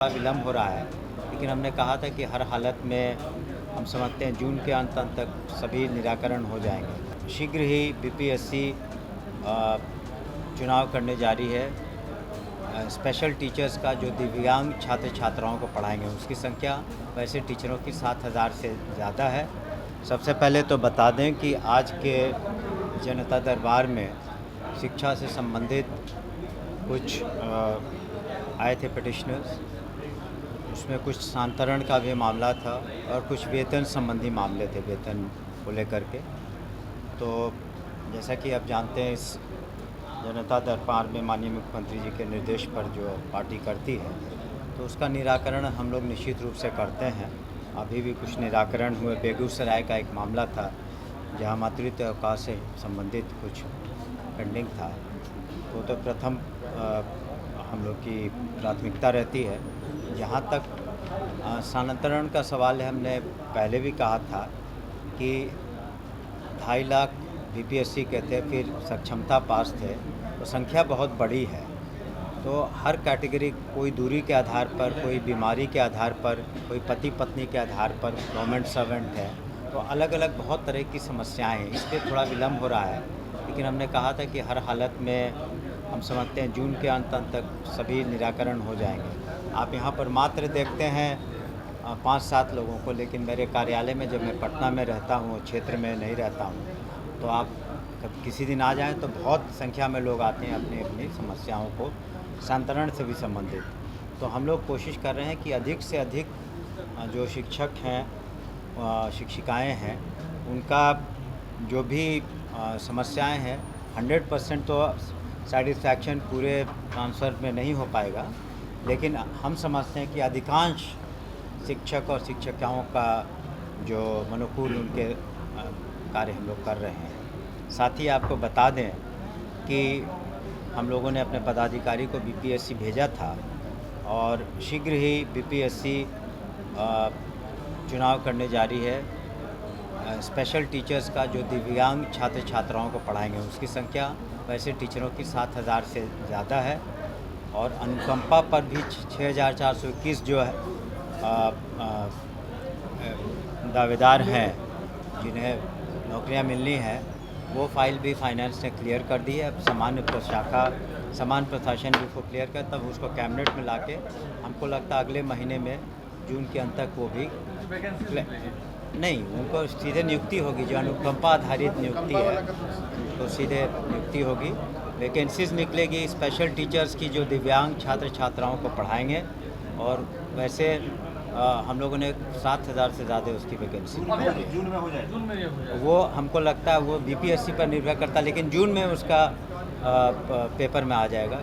थोड़ा विलम्ब हो रहा है, लेकिन हमने कहा था कि हर हालत में हम समझते हैं जून के अंत तक सभी निराकरण हो जाएंगे। शीघ्र ही बीपीएससी चुनाव करने जा रही है। स्पेशल टीचर्स का जो दिव्यांग छात्र छात्राओं को पढ़ाएंगे उसकी संख्या वैसे टीचरों की 7,000 से ज़्यादा है। सबसे पहले तो बता दें कि आज के जनता दरबार में शिक्षा से संबंधित कुछ आए थे पिटिशनर्स। उसमें कुछ स्थानांतरण का भी मामला था और कुछ वेतन संबंधी मामले थे, वेतन को लेकर के। तो जैसा कि आप जानते हैं, इस जनता दरबार में माननीय मुख्यमंत्री जी के निर्देश पर जो पार्टी करती है तो उसका निराकरण हम लोग निश्चित रूप से करते हैं। अभी भी कुछ निराकरण हुए। बेगूसराय का एक मामला था जहां मातृत्व अवकाश से संबंधित कुछ पेंडिंग था, तो प्रथम हम लोग की प्राथमिकता रहती है। जहाँ तक स्थानांतरण का सवाल है, हमने पहले भी कहा था कि 2.5 लाख बीपीएससी के थे, फिर सक्षमता पास थे, तो संख्या बहुत बड़ी है। तो हर कैटेगरी, कोई दूरी के आधार पर, कोई बीमारी के आधार पर, कोई पति पत्नी के आधार पर, गवर्नमेंट सर्वेंट है, तो अलग अलग बहुत तरह की समस्याएं हैं। इस पर थोड़ा विलम्ब हो रहा है, लेकिन हमने कहा था कि हर हालत में हम समझते हैं जून के अंत तक सभी निराकरण हो जाएंगे। आप यहाँ पर मात्र देखते हैं 5-7 लोगों को, लेकिन मेरे कार्यालय में जब मैं पटना में रहता हूँ, क्षेत्र में नहीं रहता हूँ, तो आप किसी दिन आ जाएं तो बहुत संख्या में लोग आते हैं अपनी अपनी समस्याओं को स्थानांतरण से भी संबंधित। तो हम लोग कोशिश कर रहे हैं कि अधिक से अधिक जो शिक्षक हैं, शिक्षिकाएँ हैं, उनका जो भी समस्याएं हैं 100% तो सेटिस्फैक्शन पूरे ट्रांसफ़र में नहीं हो पाएगा, लेकिन हम समझते हैं कि अधिकांश शिक्षक और शिक्षिकाओं का जो अनुकूल उनके कार्य हम लोग कर रहे हैं। साथ ही आपको बता दें कि हम लोगों ने अपने पदाधिकारी को बीपीएससी भेजा था और शीघ्र ही बीपीएससी चुनाव करने जा रही है। स्पेशल टीचर्स का जो दिव्यांग छात्र छात्राओं को पढ़ाएंगे उसकी संख्या वैसे टीचरों की 7,000 से ज़्यादा है। और अनुकंपा पर भी 6,421 जो है दावेदार हैं जिन्हें नौकरियां मिलनी है, वो फाइल भी फाइनेंस ने क्लियर कर दी है। अब समान प्रशासन भी उसको क्लियर कर, तब उसको कैबिनेट में लाके हमको लगता है अगले महीने में जून के अंत तक वो भी नहीं, उनको सीधे नियुक्ति होगी। जो अनुकंपा आधारित नियुक्ति है तो सीधे नियुक्ति होगी। वैकेंसीज निकलेगी स्पेशल टीचर्स की जो दिव्यांग छात्र छात्राओं को पढ़ाएंगे, और वैसे हम लोगों ने 7,000 से ज़्यादा उसकी वैकेंसी जून में हो जाए। वो हमको लगता है वो बीपीएससी पर निर्भर करता है, लेकिन जून में उसका पेपर में आ जाएगा।